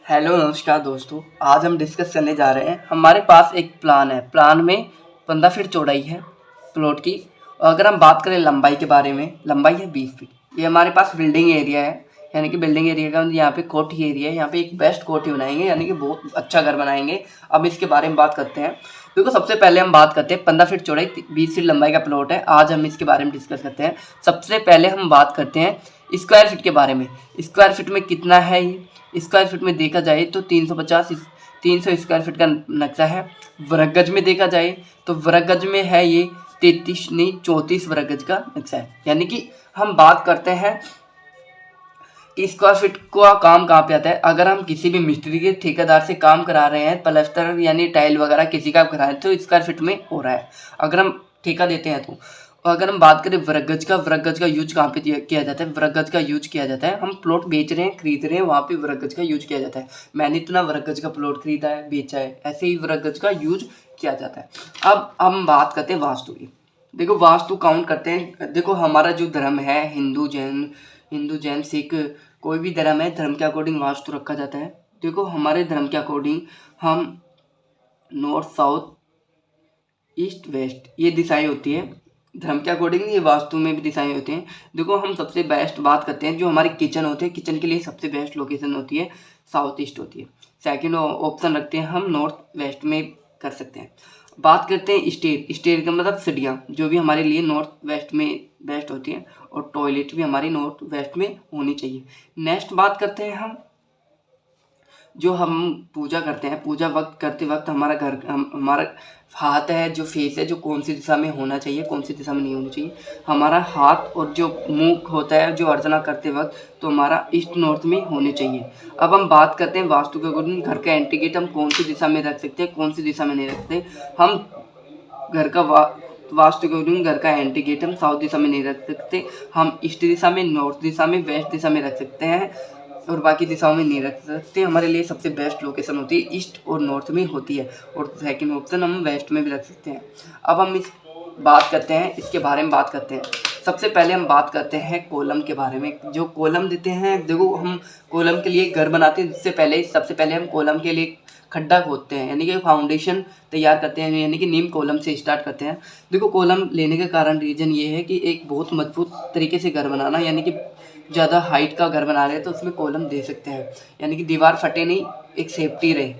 Hello नमस्कार दोस्तों। आज हम डिस्कस करने जा रहे हैं। हमारे पास एक प्लान है। प्लान में 15 फीट चौड़ाई है प्लॉट की। और अगर हम बात करें लंबाई के बारे में, लंबाई है 20 फीट। ये हमारे पास बिल्डिंग एरिया है, यानी कि बिल्डिंग एरिया का यहाँ पे कोठी एरिया है। यहाँ पे एक बेस्ट कोठी बनाएंगे, यानी कि बहुत अच्छा घर बनाएंगे। अब इसके बारे में बात करते हैं। देखो, सबसे पहले हम बात करते हैं 15 फीट चौड़ाई 20 फीट लंबाई का प्लॉट है। आज हम इसके बारे में डिस्कस करते हैं। सबसे पहले हम बात करते हैं स्क्वायर फीट के बारे में। स्क्वायर फीट में कितना है ये? स्क्वायर फीट में देखा जाए तो 300 स्क्वायर फीट का नक्शा है। वर्ग गज में देखा जाए तो वर्ग गज में है ये 34 वर्ग गज का नक्शा है। यानी कि हम बात करते हैं कि स्क्वायर फीट का काम कहाँ पे आता है। अगर हम किसी भी मिस्त्री के ठेकेदार से काम करा रहे हैं, प्लास्टर यानी टाइल वगैरह किसी का करा रहे हैं, तो स्क्वायर फीट में हो रहा है अगर हम ठेका देते हैं तो। और अगर हम बात करें वर्ग गज का यूज कहाँ पे किया जाता है? वर्ग गज का यूज किया जाता है, हम प्लॉट बेच रहे हैं, खरीद रहे हैं, वहाँ पे वर्ग गज का यूज किया जाता है। मैंने इतना वर्ग गज का प्लॉट खरीदा है, बेचा है, ऐसे ही वर्ग गज का यूज किया जाता है। अब हम बात करते हैं वास्तु की। देखो, वास्तु काउंट करते हैं। देखो, हमारा जो धर्म है, हिंदू जैन सिख, कोई भी धर्म है, धर्म के अकॉर्डिंग वास्तु रखा जाता है। देखो, हमारे धर्म के अकॉर्डिंग हम नॉर्थ साउथ ईस्ट वेस्ट ये दिशाएं होती है। धर्म के अकॉर्डिंग ये वास्तु में भी दिशाएं होती हैं। देखो, हम सबसे बेस्ट बात करते हैं, जो हमारे किचन होते हैं, किचन के लिए सबसे बेस्ट लोकेशन होती है साउथ ईस्ट होती है। सेकंड ऑप्शन रखते हैं हम नॉर्थ वेस्ट में कर सकते हैं। बात करते हैं स्टेयर का मतलब सीढ़ियाँ, जो भी हमारे लिए नॉर्थ वेस्ट में बेस्ट होती है। और टॉयलेट भी हमारी नॉर्थ वेस्ट में होनी चाहिए। नेक्स्ट बात करते हैं हम जो हम पूजा करते हैं। पूजा वक्त करते वक्त हमारा हाथ है, जो फेस है, जो कौन सी दिशा में होना चाहिए, कौन सी दिशा में नहीं होनी चाहिए। हमारा हाथ और जो मुंह होता है, जो अर्चना करते वक्त, तो हमारा ईस्ट नॉर्थ में होने चाहिए। अब हम बात करते हैं वास्तु के अकॉर्डिंग घर का एंट्री गेट हम कौन सी दिशा में रख सकते हैं, कौन सी दिशा में नहीं रखते। हम घर का वास्तु के अकॉर्डिंग घर का एंट्री गेट हम साउथ दिशा में नहीं रख सकते। हम ईस्ट दिशा में, नॉर्थ दिशा में, वेस्ट दिशा में रख सकते हैं, और बाकी दिशाओं में नहीं रख सकते। हमारे लिए सबसे बेस्ट लोकेशन होती है ईस्ट और नॉर्थ में होती है। और सेकंड ऑप्शन हम वेस्ट में भी रख सकते हैं। अब हम इस बात करते हैं, इसके बारे में बात करते हैं। सबसे पहले हम बात करते हैं कॉलम के बारे में। जो कॉलम देते हैं, देखो, हम कॉलम के लिए घर बनाते हैं, सबसे पहले हम कॉलम के लिए खड्डा खोदते हैं, यानी कि फाउंडेशन तैयार करते हैं, यानी कि नीम कॉलम से स्टार्ट करते हैं। देखो, कॉलम लेने का कारण रीज़न ये है कि एक बहुत मजबूत तरीके से घर बनाना, यानी कि ज़्यादा हाइट का घर बना रहे हैं तो उसमें कॉलम दे सकते हैं, यानी कि दीवार फटे नहीं, एक सेफ्टी रहे।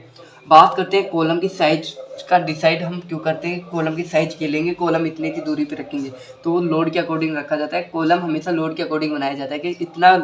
बात करते हैं कॉलम की साइज का। डिसाइड हम क्यों करते हैं? कॉलम की साइज के लेंगे, कॉलम इतने की दूरी पे रखेंगे, तो वो लोड के अकॉर्डिंग रखा जाता है। कॉलम हमेशा लोड के अकॉर्डिंग बनाया जाता है कि इतना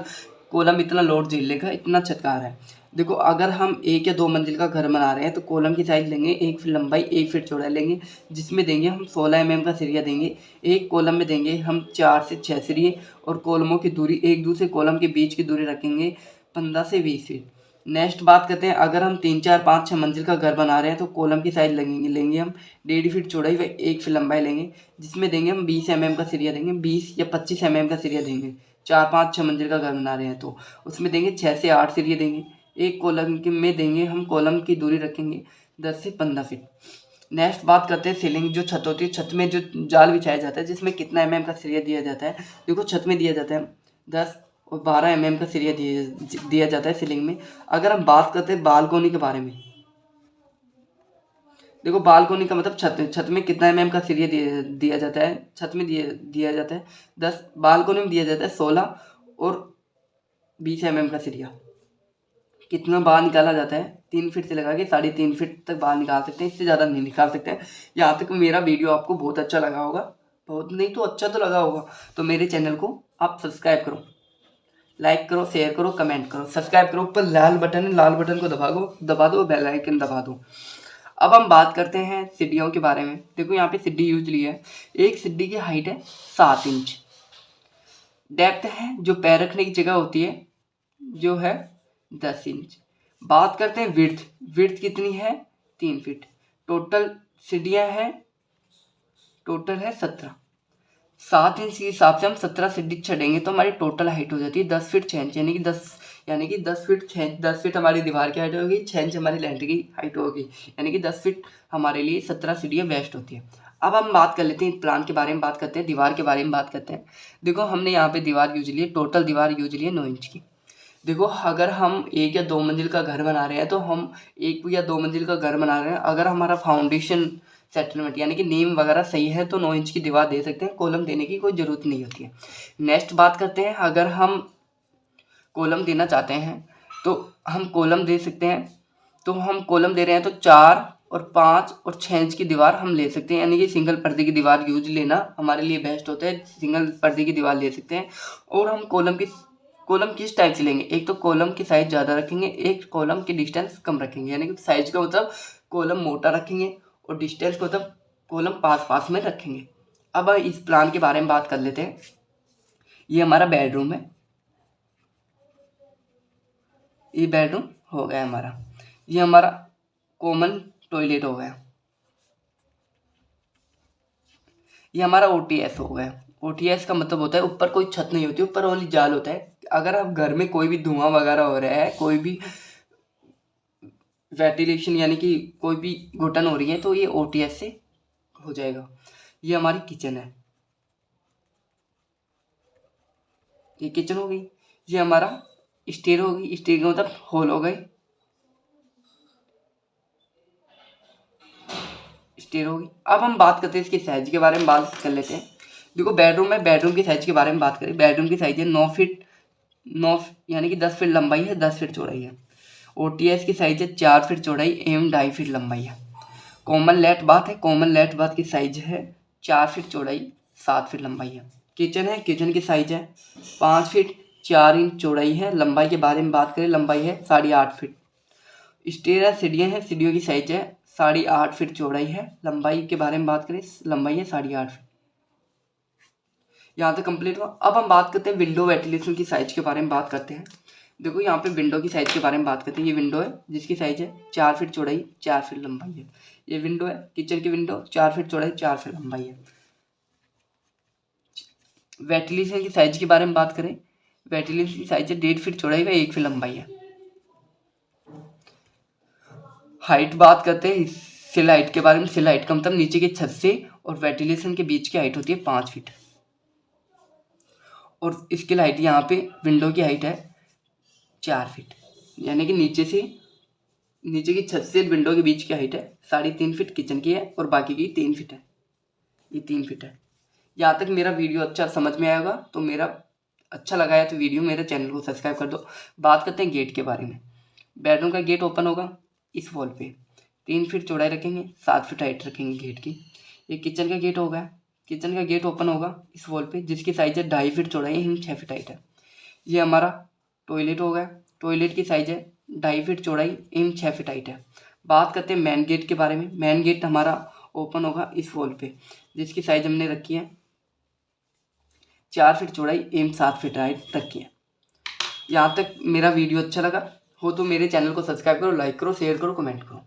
कॉलम इतना लोड झेल लेगा, इतना छत का है। देखो, अगर हम 1 या 2 मंजिल का घर बना रहे हैं तो कॉलम की साइज लेंगे 1 फीट लंबाई, 1 फीट चौड़ाई लेंगे, जिसमें देंगे हम 16 mm का सरिया देंगे। एक कॉलम में देंगे हम 4 से 6 सरिये, और कॉलमों की दूरी, एक दूसरे कॉलम के बीच की दूरी रखेंगे 15 से 20 फीट। नेक्स्ट बात करते हैं, अगर हम 3, 4, 5, 6 मंजिल का घर बना रहे हैं तो कॉलम की साइज लेंगे हम 1.5 फीट चौड़ाई व 1 फीट लंबाई लेंगे, जिसमें देंगे हम 20 mm का सरिया देंगे, 20 या 25 mm का सरिया देंगे। 4, 5, 6 मंजिल का घर बना रहे हैं तो उसमें देंगे 6 से 8 सरिये देंगे। एक कॉलम के में देंगे हम, कॉलम की दूरी रखेंगे 10 से 15 फीट। नेक्स्ट बात करते हैं सीलिंग। जो छत होती है, छत में जो जाल बिछाया जाता है, जिसमें कितना mm का सरिया दिया जाता है। देखो, छत में दिया जाता है 10 और 12 mm का सरिया दिया जाता है सीलिंग में। अगर हम बात करते हैं बालकोनी के बारे में, देखो, बालकोनी का मतलब छत में कितना mm का सरिया दिया जाता है। छत में दिया जाता है 10, बालकोनी में दिया जाता है 16 और 20 mm का सरिया। कितना बाहर निकाला जाता है? 3 फीट से लगा के 3.5 फीट तक बाहर निकाल सकते हैं, इससे ज़्यादा नहीं निकाल सकते हैं। यहाँ तक मेरा वीडियो आपको बहुत अच्छा लगा होगा, बहुत नहीं तो अच्छा तो लगा होगा, तो मेरे चैनल को आप सब्सक्राइब करो, लाइक करो, शेयर करो, कमेंट करो, सब्सक्राइब करो। ऊपर लाल बटन है, लाल बटन को दबा दो, बेल आइकन दबा दो। अब हम बात करते हैं सीढ़ियों के बारे में। देखो, यहाँ पे सीढ़ी यूज ली है। एक सीढ़ी की हाइट है 7 इंच, डेप्थ है जो पैर रखने की जगह होती है जो है 10 इंच। बात करते हैं विड्थ कितनी है? 3 फीट। टोटल सीढ़ियाँ हैं, टोटल है 17। 7 इंच के हिसाब से हम 17 सीढ़ी चढ़ेंगे तो हमारी टोटल हाइट हो जाती है 10 फीट 6 इंच, यानी कि 10 फीट हमारी दीवार की हाइट होगी, 6 इंच हमारी लैंटर की हाइट होगी, यानी कि 10 फीट हमारे लिए 17 सीढ़ियाँ बेस्ट होती है। अब हम बात कर लेते हैं प्लान के बारे में, बात करते हैं दीवार के बारे में बात करते हैं। देखो, हमने यहाँ पे दीवार यूज ली है, टोटल दीवार यूज ली है 9 इंच की। देखो, अगर हम 1 या 2 मंजिल का घर बना रहे हैं तो हम 1 या 2 मंजिल का घर बना रहे हैं, अगर हमारा फाउंडेशन सेटलमेंट यानी कि नींव वगैरह सही है तो 9 इंच की दीवार दे सकते हैं, कॉलम देने की कोई ज़रूरत नहीं होती है। नेक्स्ट बात करते हैं, अगर हम कॉलम देना चाहते हैं तो हम कॉलम दे सकते हैं। तो हम कॉलम दे रहे हैं तो 4 और 5 और 6 इंच की दीवार हम ले सकते हैं, यानी कि सिंगल पर्दे की दीवार यूज लेना हमारे लिए बेस्ट होता है। सिंगल पर्दे की दीवार ले सकते हैं। और हम कॉलम किस टाइप से लेंगे, एक तो कॉलम की साइज ज़्यादा रखेंगे, एक कॉलम की डिस्टेंस कम रखेंगे। यानी कि साइज का मतलब कॉलम मोटा रखेंगे और डिस्टेंस का मतलब कॉलम पास पास में रखेंगे। अब इस प्लान के बारे में बात कर लेते हैं। ये हमारा बेडरूम है, ये बेडरूम हो गया हमारा। ये हमारा कॉमन टॉयलेट हो गया। ये हमारा ओटीएस हो गया। ओटीएस का मतलब होता है ऊपर कोई छत नहीं होती, ऊपर ओनली जाल होता है। अगर आप घर में कोई भी धुआं वगैरह हो रहा है, कोई भी वेंटिलेशन यानी कि कोई भी घुटन हो रही है, तो ये ओटीएस से हो जाएगा। ये हमारी किचन है, ये किचन हो गई। ये हमारा स्टेयर होगी, स्टेयर का मतलब हॉल हो गई, स्टेयर होगी। अब हम बात करते हैं इसकी साइज के बारे में, बात कर लेते हैं। देखो, बेडरूम है, बेडरूम की साइज के बारे में बात करें। बेडरूम की साइज है 9 फीट, 9 यानी कि 10 फीट लंबाई है, 10 फीट चौड़ाई है। ओटीएस की साइज है 4 फीट चौड़ाई एवं 2.5 फीट लंबाई है। कॉमन लेट बाथ है, कॉमन लेट बाथ की साइज है 4 फीट चौड़ाई, 7 फीट लंबाई है। किचन है, किचन की साइज है 5 फीट 4 इंच चौड़ाई है। लंबाई के बारे में बात करें, लंबाई है 8.5 फीट। स्टेयर है, सीढ़ियाँ हैं, सीढ़ियों की साइज है 8.5 फीट चौड़ाई है। लंबाई के बारे में बात करें, लंबाई है 8.5 फीट। यहाँ तक कंप्लीट हुआ। अब हम बात करते हैं विंडो वेंटिलेशन की साइज के बारे में बात करते हैं। देखो, यहाँ पे विंडो की साइज के बारे में बात करते हैं। ये विंडो है जिसकी साइज है 4 फीट चौड़ाई, 4 फीट लंबाई है। ये विंडो है, किचन की विंडो, 4 फीट चौड़ाई, 4 फीट लंबाई है। वेंटिलेशन की साइज के बारे में बात करें, वेंटिलेशन की साइज है 1.5 फीट चौड़ाई व 1 फीट लंबाई है। हाइट बात करते हैं, सिल हाइट के बारे में। सिल हाइट का मतलब नीचे की छत से और वेंटिलेशन के बीच की हाइट होती है 5 फीट। और इसकी हाइट यहाँ पे विंडो की हाइट है 4 फीट, यानी कि नीचे की छत से विंडो के बीच की हाइट है 3.5 फीट किचन की है और बाकी की 3 फीट है। ये 3 फीट है। यहाँ तक मेरा वीडियो अच्छा समझ में आएगा तो मेरा अच्छा लगा है तो वीडियो मेरे चैनल को सब्सक्राइब कर दो। बात करते हैं गेट के बारे में। बेडरूम का गेट ओपन होगा इस वॉल पे, 3 फीट चौड़ाई रखेंगे, 7 फीट हाइट रखेंगे गेट की। ये किचन का गेट होगा, किचन का गेट ओपन होगा इस वॉल पे, जिसकी साइज है 2.5 फीट चौड़ाई एवं 6 फीट हाइट है। ये हमारा टॉयलेट होगा, टॉयलेट की साइज है 2.5 फीट चौड़ाई एवं 6 फीट हाइट है। बात करते हैं मेन गेट के बारे में। मेन गेट हमारा ओपन होगा इस वॉल पे, जिसकी साइज हमने रखी है 4 फीट चौड़ाई एवं 7 फीट हाइट रखी है। यहाँ तक मेरा वीडियो अच्छा लगा हो तो मेरे चैनल को सब्सक्राइब करो, लाइक करो, शेयर करो, कमेंट करो।